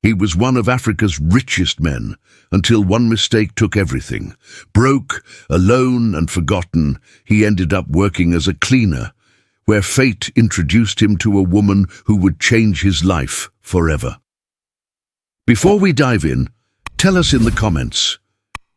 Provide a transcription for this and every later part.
He was one of Africa's richest men, until one mistake took everything. Broke, alone and forgotten, he ended up working as a cleaner, where fate introduced him to a woman who would change his life forever. Before we dive in, tell us in the comments,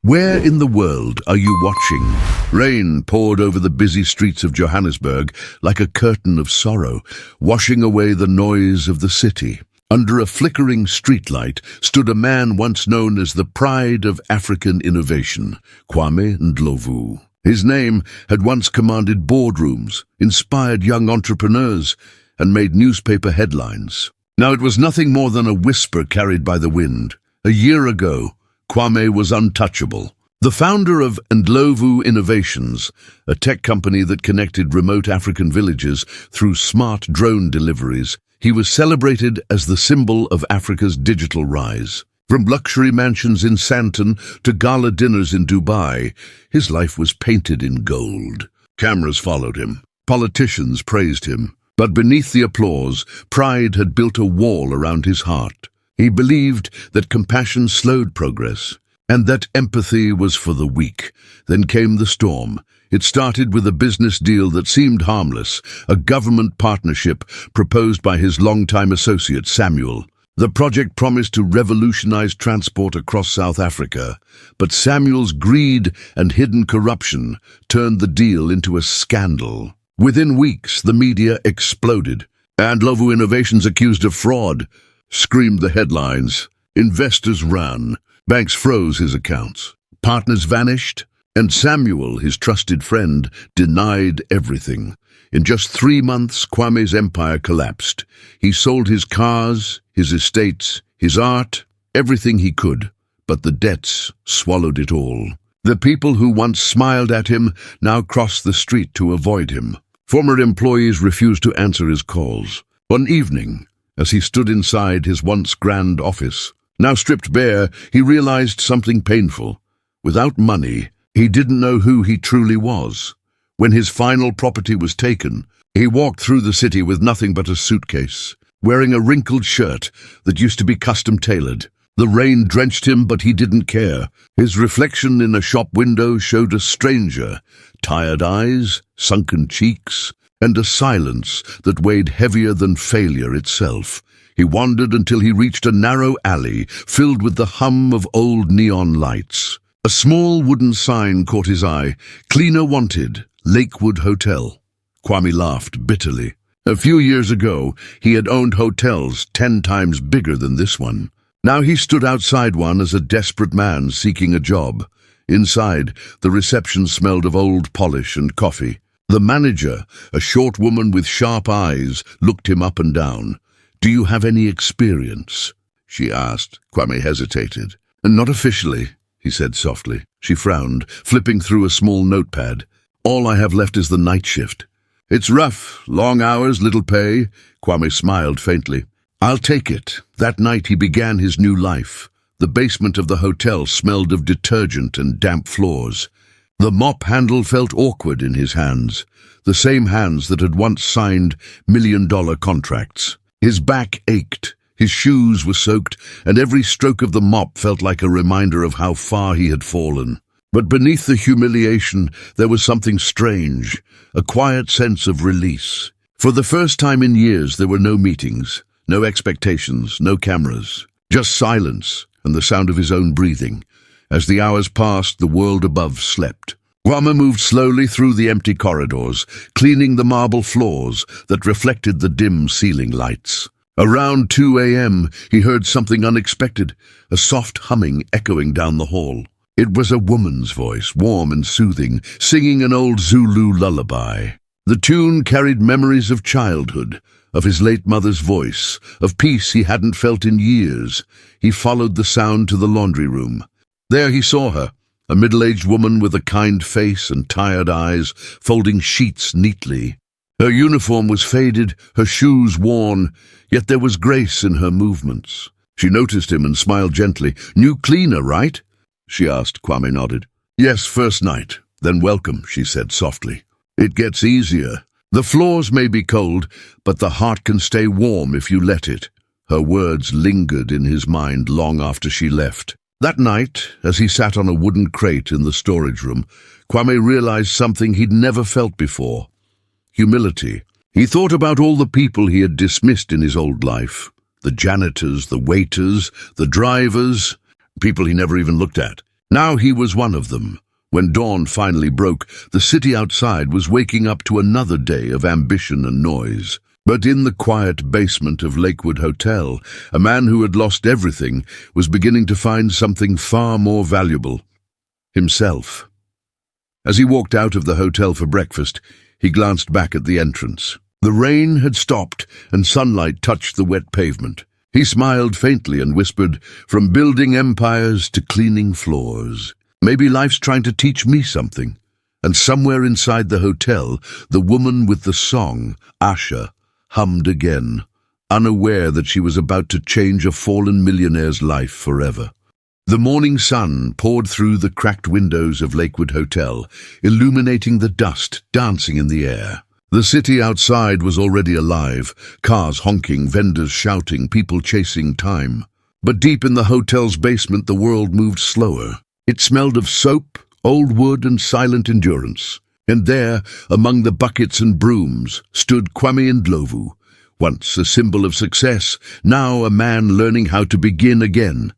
where in the world are you watching? Rain poured over the busy streets of Johannesburg like a curtain of sorrow, washing away the noise of the city. Under a flickering streetlight stood a man once known as the pride of African innovation, Kwame Ndlovu. His name had once commanded boardrooms, inspired young entrepreneurs, and made newspaper headlines. Now it was nothing more than a whisper carried by the wind. A year ago, Kwame was untouchable. The founder of Ndlovu Innovations, a tech company that connected remote African villages through smart drone deliveries, he was celebrated as the symbol of Africa's digital rise. From luxury mansions in Santon to gala dinners in Dubai, his life was painted in gold. Cameras followed him. Politicians praised him. But beneath the applause, pride had built a wall around his heart. He believed that compassion slowed progress, and that empathy was for the weak. Then came the storm. It started with a business deal that seemed harmless, a government partnership proposed by his longtime associate Samuel. The project promised to revolutionize transport across South Africa, but Samuel's greed and hidden corruption turned the deal into a scandal. Within weeks, the media exploded. Ndlovu Innovations accused of fraud, screamed the headlines. Investors ran. Banks froze his accounts. Partners vanished. And Samuel, his trusted friend, denied everything. In just 3 months, Kwame's empire collapsed. He sold his cars, his estates, his art, everything he could. But the debts swallowed it all. The people who once smiled at him now crossed the street to avoid him. Former employees refused to answer his calls. One evening, as he stood inside his once grand office, now stripped bare, he realized something painful. Without money, he didn't know who he truly was. When his final property was taken, he walked through the city with nothing but a suitcase, wearing a wrinkled shirt that used to be custom-tailored. The rain drenched him, but he didn't care. His reflection in a shop window showed a stranger, tired eyes, sunken cheeks, and a silence that weighed heavier than failure itself. He wandered until he reached a narrow alley filled with the hum of old neon lights. A small wooden sign caught his eye, "Cleaner Wanted, Lakewood Hotel." Kwame laughed bitterly. A few years ago, he had owned hotels 10 times bigger than this one. Now he stood outside one as a desperate man seeking a job. Inside, the reception smelled of old polish and coffee. The manager, a short woman with sharp eyes, looked him up and down. "Do you have any experience?" she asked. Kwame hesitated. "Not officially," he said softly. She frowned, flipping through a small notepad. "All I have left is the night shift." "It's rough, long hours, little pay." Kwame smiled faintly. "I'll take it." That night he began his new life. The basement of the hotel smelled of detergent and damp floors. The mop handle felt awkward in his hands, the same hands that had once signed million-dollar contracts. His back ached, his shoes were soaked, and every stroke of the mop felt like a reminder of how far he had fallen. But beneath the humiliation, there was something strange, a quiet sense of release. For the first time in years, there were no meetings, no expectations, no cameras, just silence and the sound of his own breathing. As the hours passed, the world above slept. Kwame moved slowly through the empty corridors, cleaning the marble floors that reflected the dim ceiling lights. Around 2 a.m., he heard something unexpected, a soft humming echoing down the hall. It was a woman's voice, warm and soothing, singing an old Zulu lullaby. The tune carried memories of childhood, of his late mother's voice, of peace he hadn't felt in years. He followed the sound to the laundry room. There he saw her, a middle-aged woman with a kind face and tired eyes, folding sheets neatly. Her uniform was faded, her shoes worn, yet there was grace in her movements. She noticed him and smiled gently. "New cleaner, right?" she asked. Kwame nodded. "Yes, first night. Then welcome," she said softly. "It gets easier. The floors may be cold, but the heart can stay warm if you let it." Her words lingered in his mind long after she left. That night, as he sat on a wooden crate in the storage room, Kwame realized something he'd never felt before: humility. He thought about all the people he had dismissed in his old life: the janitors, the waiters, the drivers, people he never even looked at. Now he was one of them. When dawn finally broke, the city outside was waking up to another day of ambition and noise. But in the quiet basement of Lakewood Hotel, a man who had lost everything was beginning to find something far more valuable: himself. As he walked out of the hotel for breakfast, he glanced back at the entrance. The rain had stopped and sunlight touched the wet pavement. He smiled faintly and whispered, "From building empires to cleaning floors. Maybe life's trying to teach me something." And somewhere inside the hotel, the woman with the song, Asha, hummed again, unaware that she was about to change a fallen millionaire's life forever. The morning sun poured through the cracked windows of Lakewood Hotel, illuminating the dust dancing in the air. The city outside was already alive, cars honking, vendors shouting, people chasing time. But deep in the hotel's basement, the world moved slower. It smelled of soap, old wood, and silent endurance. And there, among the buckets and brooms, stood Kwame Ndlovu, once a symbol of success, now a man learning how to begin again.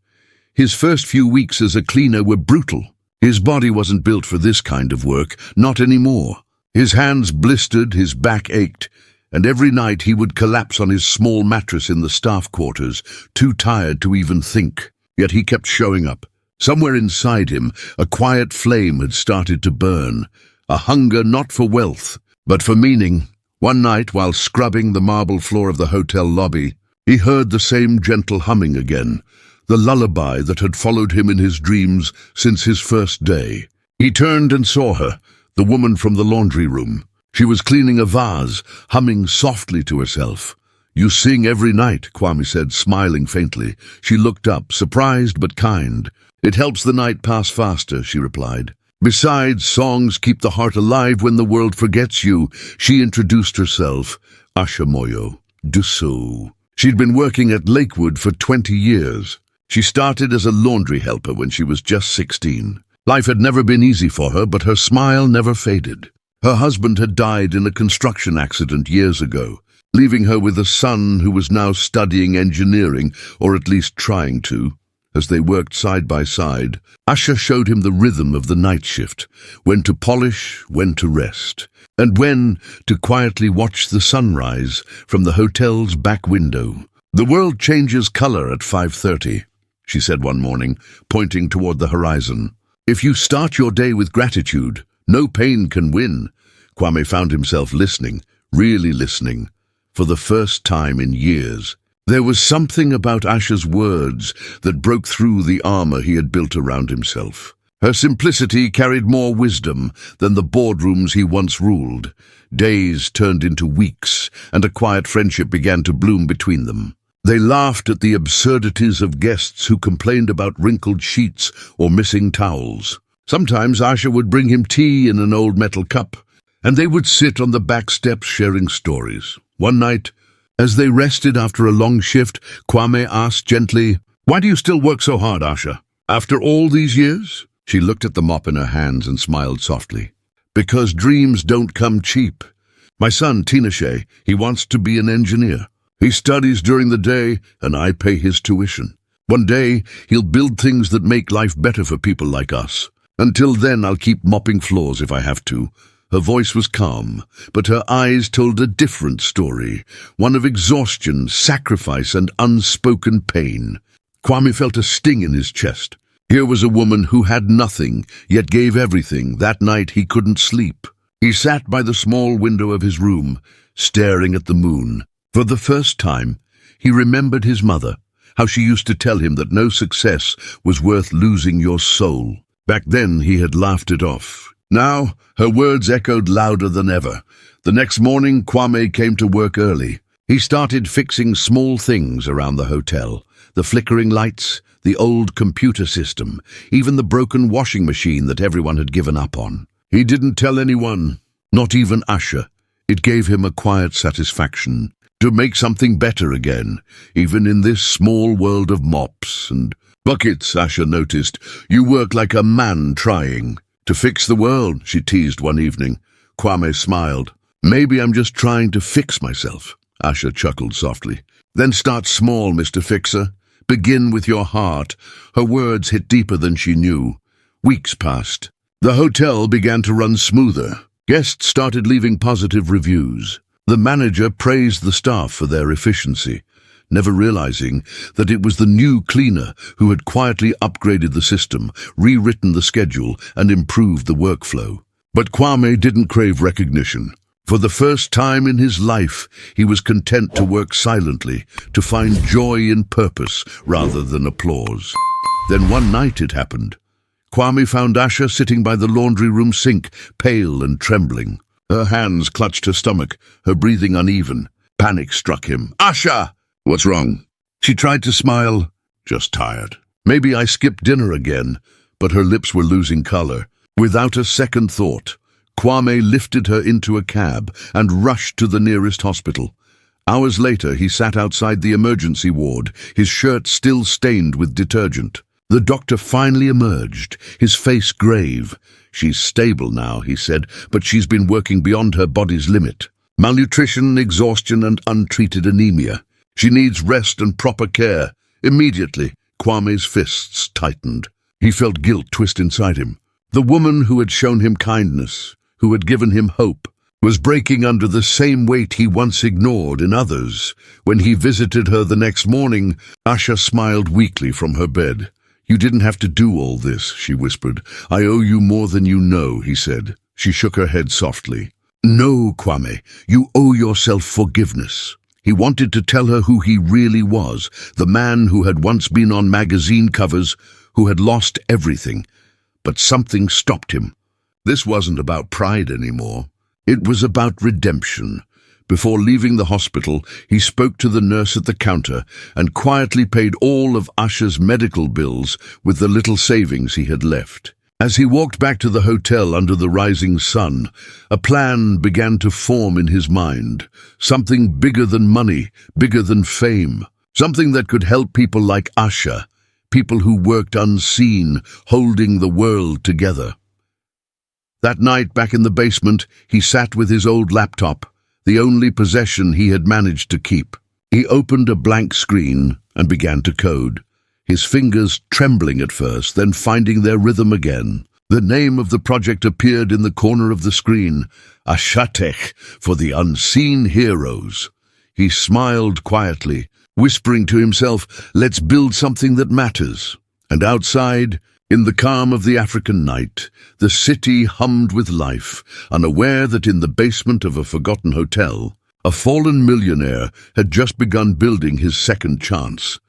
His first few weeks as a cleaner were brutal. His body wasn't built for this kind of work, not anymore. His hands blistered, his back ached, and every night he would collapse on his small mattress in the staff quarters, too tired to even think. Yet he kept showing up. Somewhere inside him, a quiet flame had started to burn. A hunger not for wealth, but for meaning. One night, while scrubbing the marble floor of the hotel lobby, he heard the same gentle humming again, the lullaby that had followed him in his dreams since his first day. He turned and saw her, the woman from the laundry room. She was cleaning a vase, humming softly to herself. "You sing every night," Kwame said, smiling faintly. She looked up, surprised but kind. "It helps the night pass faster," she replied. "Besides, songs keep the heart alive when the world forgets you." She introduced herself, Asha Moyo Dusso. She'd been working at Lakewood for 20 years. She started as a laundry helper when she was just 16. Life had never been easy for her, but her smile never faded. Her husband had died in a construction accident years ago, leaving her with a son who was now studying engineering, or at least trying to. As they worked side by side, Asha showed him the rhythm of the night shift, when to polish, when to rest, and when to quietly watch the sunrise from the hotel's back window. "The world changes color at 5:30, she said one morning, pointing toward the horizon. "If you start your day with gratitude, no pain can win." Kwame found himself listening, really listening, for the first time in years. There was something about Asha's words that broke through the armor he had built around himself. Her simplicity carried more wisdom than the boardrooms he once ruled. Days turned into weeks, and a quiet friendship began to bloom between them. They laughed at the absurdities of guests who complained about wrinkled sheets or missing towels. Sometimes Asha would bring him tea in an old metal cup, and they would sit on the back steps sharing stories. One night, as they rested after a long shift, Kwame asked gently, "Why do you still work so hard, Asha? After all these years?" She looked at the mop in her hands and smiled softly. "Because dreams don't come cheap. My son, Tinashe, he wants to be an engineer. He studies during the day, and I pay his tuition. One day, he'll build things that make life better for people like us. Until then, I'll keep mopping floors if I have to." Her voice was calm, but her eyes told a different story, one of exhaustion, sacrifice, and unspoken pain. Kwame felt a sting in his chest. Here was a woman who had nothing, yet gave everything. That night he couldn't sleep. He sat by the small window of his room, staring at the moon. For the first time, he remembered his mother, how she used to tell him that no success was worth losing your soul. Back then he had laughed it off. Now, her words echoed louder than ever. The next morning, Kwame came to work early. He started fixing small things around the hotel: the flickering lights, the old computer system, even the broken washing machine that everyone had given up on. He didn't tell anyone, not even Asha. It gave him a quiet satisfaction. to make something better again, even in this small world of mops and buckets. Asha noticed. You work like a man trying to fix the world, she teased one evening. Kwame smiled. Maybe I'm just trying to fix myself. Asha chuckled softly. Then start small, Mr. Fixer. Begin with your heart. Her words hit deeper than she knew. Weeks passed. The hotel began to run smoother. Guests started leaving positive reviews. The manager praised the staff for their efficiency, never realizing that it was the new cleaner who had quietly upgraded the system, rewritten the schedule, and improved the workflow. But Kwame didn't crave recognition. For the first time in his life, he was content to work silently, to find joy in purpose rather than applause. Then one night it happened. Kwame found Asha sitting by the laundry room sink, pale and trembling. Her hands clutched her stomach, her breathing uneven. Panic struck him. Asha! What's wrong? She tried to smile. Just tired. Maybe I skipped dinner again, but her lips were losing color. Without a second thought, Kwame lifted her into a cab and rushed to the nearest hospital. Hours later, he sat outside the emergency ward, his shirt still stained with detergent. The doctor finally emerged, his face grave. She's stable now, he said, but she's been working beyond her body's limit. Malnutrition, exhaustion, and untreated anemia. She needs rest and proper care. Immediately, Kwame's fists tightened. He felt guilt twist inside him. The woman who had shown him kindness, who had given him hope, was breaking under the same weight he once ignored in others. When he visited her the next morning, Asha smiled weakly from her bed. You didn't have to do all this, she whispered. I owe you more than you know, he said. She shook her head softly. No, Kwame, you owe yourself forgiveness. He wanted to tell her who he really was, the man who had once been on magazine covers, who had lost everything. But something stopped him. This wasn't about pride anymore. It was about redemption. Before leaving the hospital, he spoke to the nurse at the counter and quietly paid all of Asha's medical bills with the little savings he had left. As he walked back to the hotel under the rising sun, a plan began to form in his mind. Something bigger than money, bigger than fame. Something that could help people like Asha, people who worked unseen, holding the world together. That night, back in the basement, he sat with his old laptop, the only possession he had managed to keep. He opened a blank screen and began to code, his fingers trembling at first, then finding their rhythm again. The name of the project appeared in the corner of the screen, Ashatek, for the unseen heroes. He smiled quietly, whispering to himself, let's build something that matters. And outside, in the calm of the African night, the city hummed with life, unaware that in the basement of a forgotten hotel, a fallen millionaire had just begun building his second chance.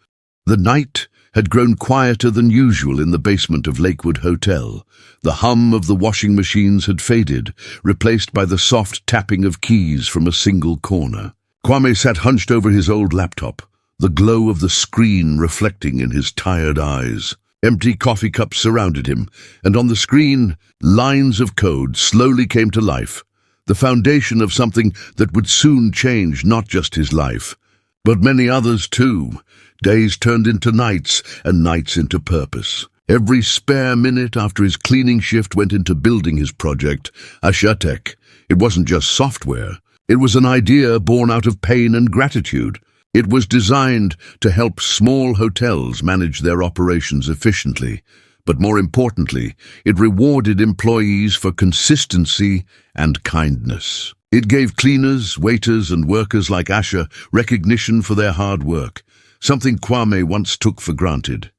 The night had grown quieter than usual in the basement of Lakewood Hotel. The hum of the washing machines had faded, replaced by the soft tapping of keys from a single corner. Kwame sat hunched over his old laptop, the glow of the screen reflecting in his tired eyes. Empty coffee cups surrounded him, and on the screen, lines of code slowly came to life, the foundation of something that would soon change not just his life, but many others too. Days turned into nights, and nights into purpose. Every spare minute after his cleaning shift went into building his project, Ashatek. It wasn't just software. It was an idea born out of pain and gratitude. It was designed to help small hotels manage their operations efficiently, but more importantly, it rewarded employees for consistency and kindness. It gave cleaners, waiters, and workers like Asha recognition for their hard work, something Kwame once took for granted.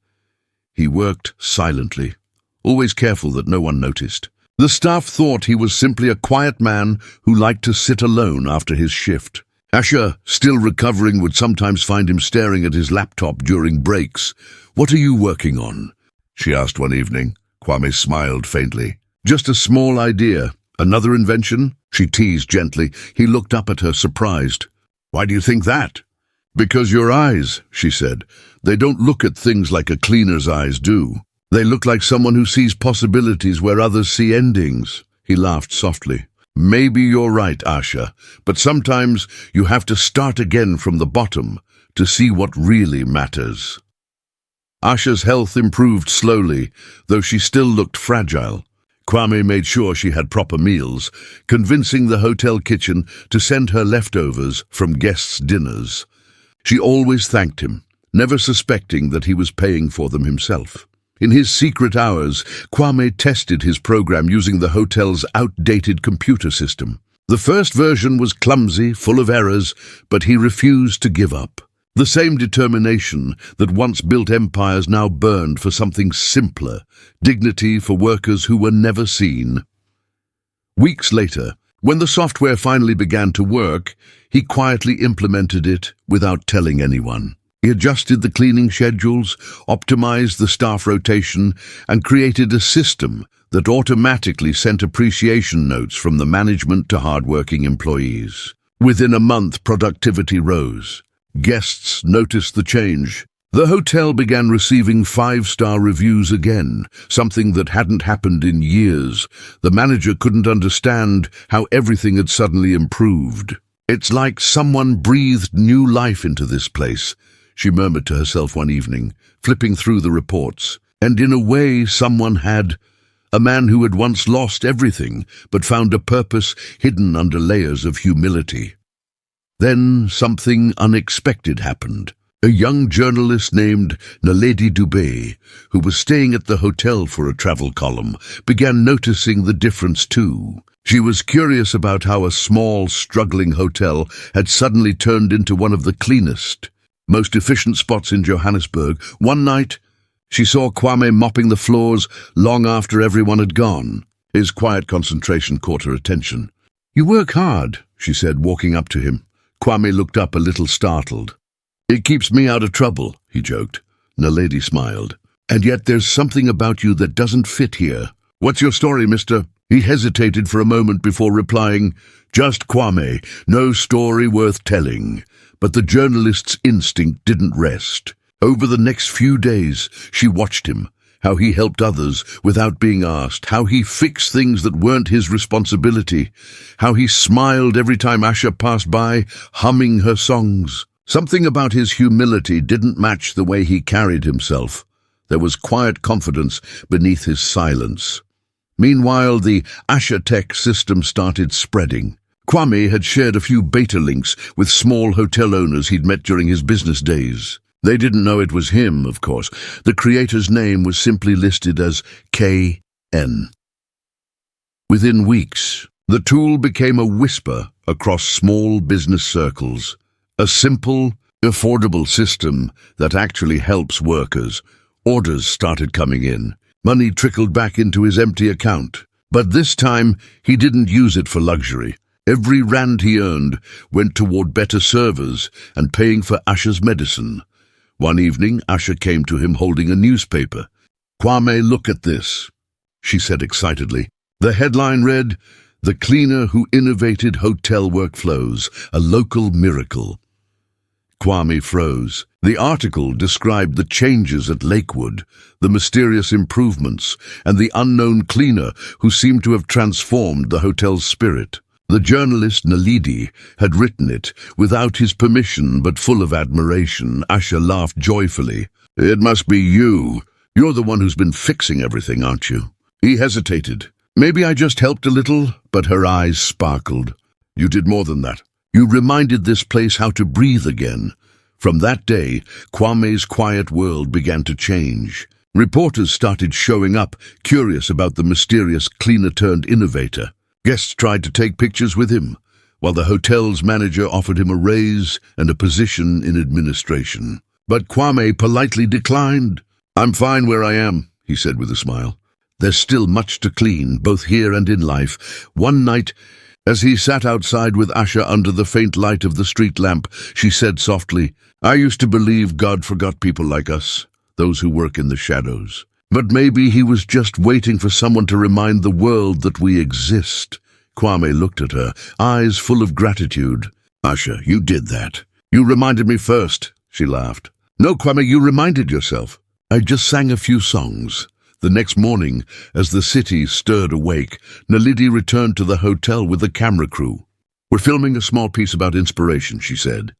He worked silently, always careful that no one noticed. The staff thought he was simply a quiet man who liked to sit alone after his shift. Asha, still recovering, would sometimes find him staring at his laptop during breaks. What are you working on? She asked one evening. Kwame smiled faintly. Just a small idea. Another invention? She teased gently. He looked up at her, surprised. Why do you think that? Because your eyes, she said. They don't look at things like a cleaner's eyes do. They look like someone who sees possibilities where others see endings. He laughed softly. Maybe you're right, Asha, but sometimes you have to start again from the bottom to see what really matters. Asha's health improved slowly, though she still looked fragile. Kwame made sure she had proper meals, convincing the hotel kitchen to send her leftovers from guests' dinners. She always thanked him, never suspecting that he was paying for them himself. In his secret hours, Kwame tested his program using the hotel's outdated computer system. The first version was clumsy, full of errors, but he refused to give up. The same determination that once built empires now burned for something simpler, dignity for workers who were never seen. Weeks later, when the software finally began to work, he quietly implemented it without telling anyone. He adjusted the cleaning schedules, optimized the staff rotation, and created a system that automatically sent appreciation notes from the management to hardworking employees. Within a month, productivity rose. Guests noticed the change. The hotel began receiving 5-star reviews again, something that hadn't happened in years. The manager couldn't understand how everything had suddenly improved. "It's like someone breathed new life into this place," she murmured to herself one evening, flipping through the reports. And in a way, someone had. A man who had once lost everything, but found a purpose hidden under layers of humility. Then something unexpected happened. A young journalist named Naledi Dubé, who was staying at the hotel for a travel column, began noticing the difference too. She was curious about how a small, struggling hotel had suddenly turned into one of the cleanest, most efficient spots in Johannesburg. One night, she saw Kwame mopping the floors long after everyone had gone. His quiet concentration caught her attention. "You work hard," she said, walking up to him. Kwame looked up a little startled. "It keeps me out of trouble," he joked. Naledi smiled. "And yet there's something about you that doesn't fit here. What's your story, mister?" He hesitated for a moment before replying, "Just Kwame, no story worth telling." But the journalist's instinct didn't rest. Over the next few days, she watched him, how he helped others without being asked, how he fixed things that weren't his responsibility, how he smiled every time Asha passed by, humming her songs. Something about his humility didn't match the way he carried himself. There was quiet confidence beneath his silence. Meanwhile, the Asha Tech system started spreading. Kwame had shared a few beta links with small hotel owners he'd met during his business days. They didn't know it was him, of course. The creator's name was simply listed as KN. Within weeks, the tool became a whisper across small business circles. A simple, affordable system that actually helps workers. Orders started coming in. Money trickled back into his empty account. But this time, he didn't use it for luxury. Every rand he earned went toward better servers and paying for Asha's medicine. One evening, Asha came to him holding a newspaper. "Kwame, look at this," she said excitedly. The headline read, "The Cleaner Who Innovated Hotel Workflows, a Local Miracle." Kwame froze. The article described the changes at Lakewood, the mysterious improvements, and the unknown cleaner who seemed to have transformed the hotel's spirit. The journalist Naledi had written it without his permission but full of admiration. Asha laughed joyfully. "It must be you. You're the one who's been fixing everything, aren't you?" He hesitated. "Maybe I just helped a little," but her eyes sparkled. "You did more than that. You reminded this place how to breathe again." From that day, Kwame's quiet world began to change. Reporters started showing up, curious about the mysterious cleaner-turned-innovator. Guests tried to take pictures with him, while the hotel's manager offered him a raise and a position in administration. But Kwame politely declined. "I'm fine where I am," he said with a smile. "There's still much to clean, both here and in life." One night, as he sat outside with Asha under the faint light of the street lamp, she said softly, "I used to believe God forgot people like us, those who work in the shadows. But maybe he was just waiting for someone to remind the world that we exist." Kwame looked at her, eyes full of gratitude. "Asha, you did that. You reminded me first," she laughed. "No, Kwame, you reminded yourself. I just sang a few songs." The next morning, as the city stirred awake, Naledi returned to the hotel with the camera crew. "We're filming a small piece about inspiration," she said.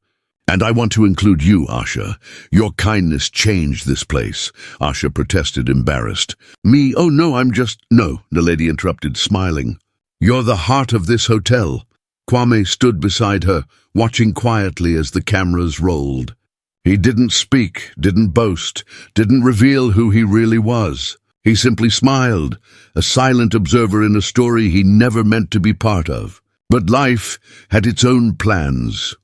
"And I want to include you, Asha. Your kindness changed this place." Asha protested, embarrassed. "Me? Oh no, I'm just—" "No," Naledi interrupted, smiling. "You're the heart of this hotel." Kwame stood beside her, watching quietly as the cameras rolled. He didn't speak, didn't boast, didn't reveal who he really was. He simply smiled, a silent observer in a story he never meant to be part of. But life had its own plans.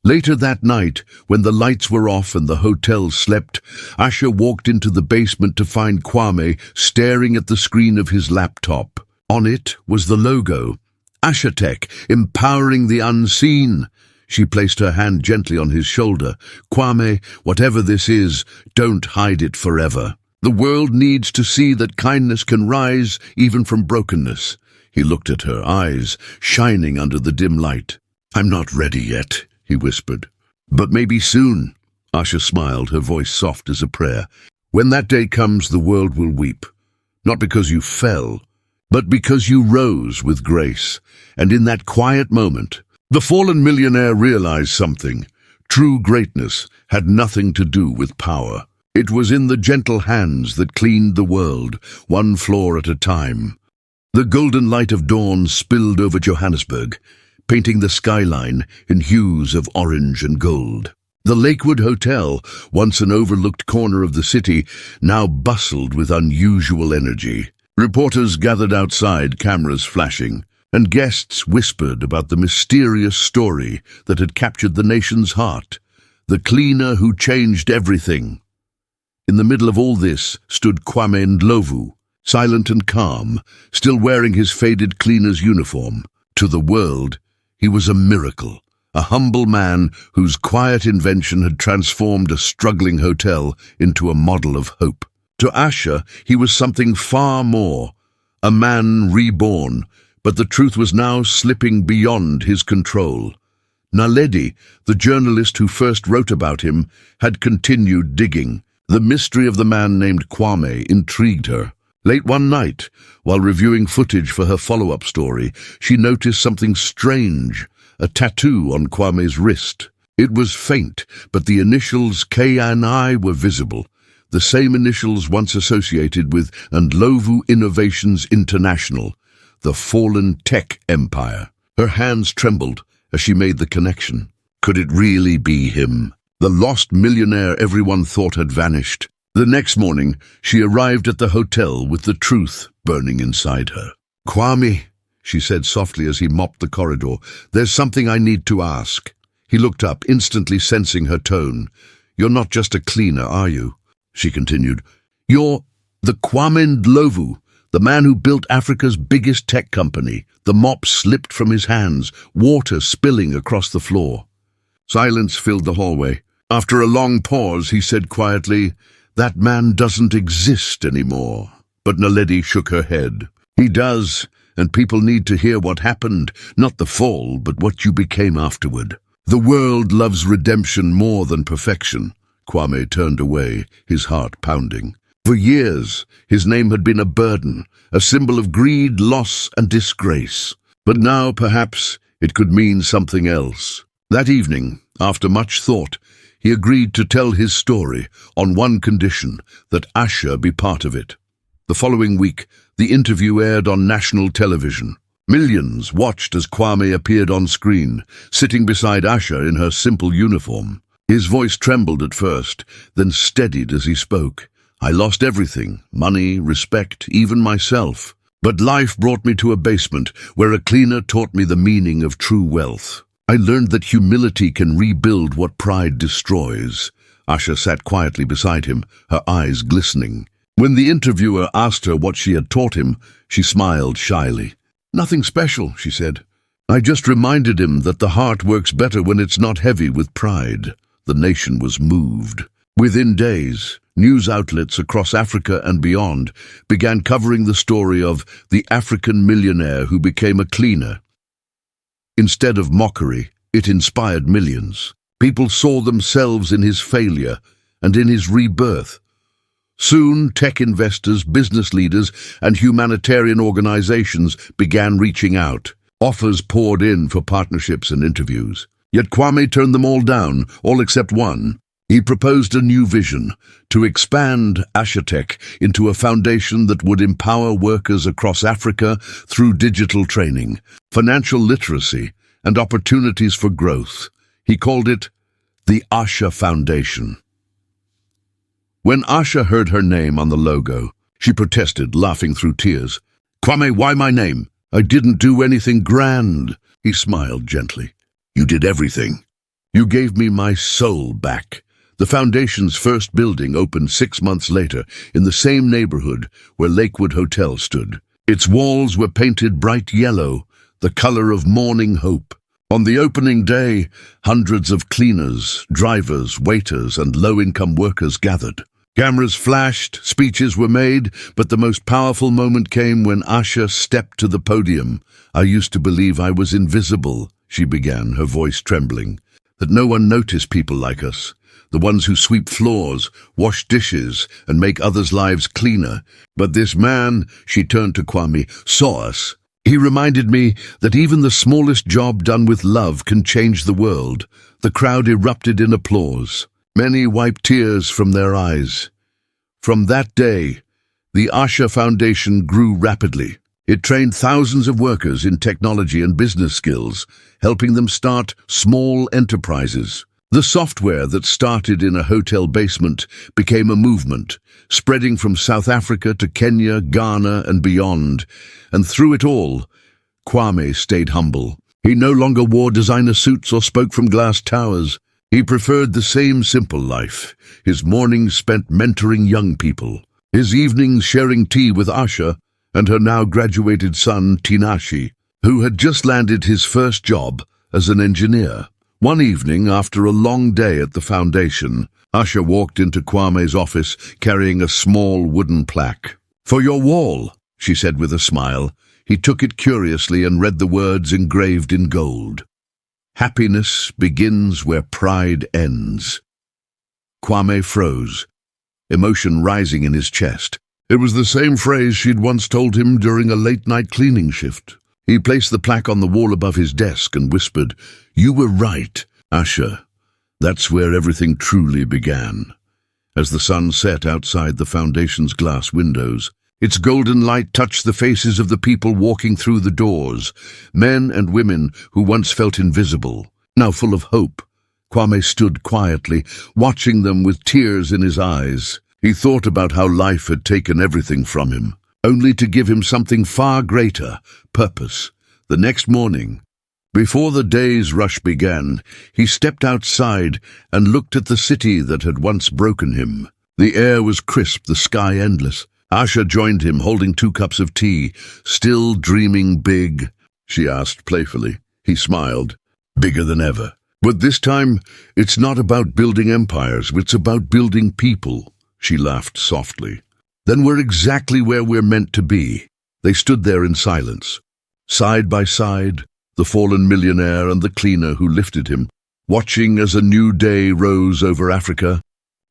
Later that night, when the lights were off and the hotel slept, Asha walked into the basement to find Kwame staring at the screen of his laptop. On it was the logo, Asha Tech, empowering the unseen. She placed her hand gently on his shoulder. "Kwame, whatever this is, don't hide it forever. The world needs to see that kindness can rise even from brokenness." He looked at her, eyes shining under the dim light. "I'm not ready yet," he whispered. "But maybe soon." Asha smiled, her voice soft as a prayer. "When that day comes, the world will weep. Not because you fell, but because you rose with grace. And in that quiet moment, the fallen millionaire realized something. True greatness had nothing to do with power. It was in the gentle hands that cleaned the world, one floor at a time. The golden light of dawn spilled over Johannesburg, painting the skyline in hues of orange and gold. The Lakewood Hotel, once an overlooked corner of the city, now bustled with unusual energy. Reporters gathered outside, cameras flashing, and guests whispered about the mysterious story that had captured the nation's heart, the cleaner who changed everything. In the middle of all this stood Kwame Ndlovu, silent and calm, still wearing his faded cleaner's uniform. To the world, he was a miracle, a humble man whose quiet invention had transformed a struggling hotel into a model of hope. To Asha, he was something far more, a man reborn, but the truth was now slipping beyond his control. Naledi, the journalist who first wrote about him, had continued digging. The mystery of the man named Kwame intrigued her. Late one night, while reviewing footage for her follow-up story, she noticed something strange, a tattoo on Kwame's wrist. It was faint, but the initials K&I were visible, the same initials once associated with Ndlovu Innovations International, the fallen tech empire. Her hands trembled as she made the connection. Could it really be him? The lost millionaire everyone thought had vanished. The next morning, she arrived at the hotel with the truth burning inside her. "Kwame," she said softly as he mopped the corridor, "there's something I need to ask." He looked up, instantly sensing her tone. "You're not just a cleaner, are you?" she continued. "You're the Kwame Ndlovu, the man who built Africa's biggest tech company." The mop slipped from his hands, water spilling across the floor. Silence filled the hallway. After a long pause, he said quietly, "That man doesn't exist anymore." But Naledi shook her head. "He does, and people need to hear what happened, not the fall, but what you became afterward. The world loves redemption more than perfection." Kwame turned away, his heart pounding. For years, his name had been a burden, a symbol of greed, loss, and disgrace. But now, perhaps, it could mean something else. That evening, after much thought, he agreed to tell his story on one condition, that Asha be part of it. The following week, the interview aired on national television. Millions watched as Kwame appeared on screen, sitting beside Asha in her simple uniform. His voice trembled at first, then steadied as he spoke. "I lost everything, money, respect, even myself. But life brought me to a basement where a cleaner taught me the meaning of true wealth. I learned that humility can rebuild what pride destroys." Asha sat quietly beside him, her eyes glistening. When the interviewer asked her what she had taught him, she smiled shyly. "Nothing special," she said. "I just reminded him that the heart works better when it's not heavy with pride." The nation was moved. Within days, news outlets across Africa and beyond began covering the story of the African millionaire who became a cleaner. Instead of mockery, it inspired millions. People saw themselves in his failure and in his rebirth. Soon, tech investors, business leaders, and humanitarian organizations began reaching out. Offers poured in for partnerships and interviews. Yet Kwame turned them all down, all except one. He proposed a new vision, to expand Ashatech into a foundation that would empower workers across Africa through digital training, financial literacy, and opportunities for growth. He called it the Asha Foundation. When Asha heard her name on the logo, she protested, laughing through tears. "Kwame, why my name? I didn't do anything grand." He smiled gently. "You did everything. You gave me my soul back." The foundation's first building opened 6 months later in the same neighborhood where Lakewood Hotel stood. Its walls were painted bright yellow, the color of morning hope. On the opening day, hundreds of cleaners, drivers, waiters, and low-income workers gathered. Cameras flashed, speeches were made, but the most powerful moment came when Asha stepped to the podium. "I used to believe I was invisible," she began, her voice trembling, "that no one noticed people like us. The ones who sweep floors, wash dishes, and make others' lives cleaner. But this man," she turned to Kwame, "saw us. He reminded me that even the smallest job done with love can change the world." The crowd erupted in applause. Many wiped tears from their eyes. From that day, the Asha Foundation grew rapidly. It trained thousands of workers in technology and business skills, helping them start small enterprises. The software that started in a hotel basement became a movement, spreading from South Africa to Kenya, Ghana, and beyond. And through it all, Kwame stayed humble. He no longer wore designer suits or spoke from glass towers. He preferred the same simple life, his mornings spent mentoring young people, his evenings sharing tea with Asha and her now graduated son, Tinashe, who had just landed his first job as an engineer. One evening, after a long day at the foundation, Asha walked into Kwame's office carrying a small wooden plaque. "For your wall," she said with a smile. He took it curiously and read the words engraved in gold. "Happiness begins where pride ends." Kwame froze, emotion rising in his chest. It was the same phrase she'd once told him during a late-night cleaning shift. He placed the plaque on the wall above his desk and whispered, "You were right, Asha. That's where everything truly began." As the sun set outside the foundation's glass windows, its golden light touched the faces of the people walking through the doors, men and women who once felt invisible, now full of hope. Kwame stood quietly, watching them with tears in his eyes. He thought about how life had taken everything from him, only to give him something far greater, purpose. The next morning, before the day's rush began, he stepped outside and looked at the city that had once broken him. The air was crisp, the sky endless. Asha joined him, holding 2 cups of tea. "Still dreaming big?" she asked playfully. He smiled. "Bigger than ever. But this time, it's not about building empires, it's about building people." She laughed softly. "Then we're exactly where we're meant to be." They stood there in silence, side by side, the fallen millionaire and the cleaner who lifted him, watching as a new day rose over Africa,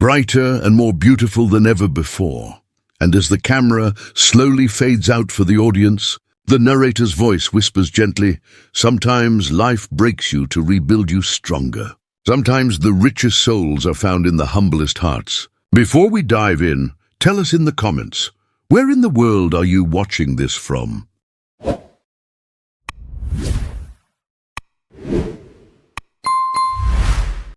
brighter and more beautiful than ever before. And as the camera slowly fades out for the audience, the narrator's voice whispers gently, "Sometimes life breaks you to rebuild you stronger. Sometimes the richest souls are found in the humblest hearts." Before we dive in, tell us in the comments, where in the world are you watching this from?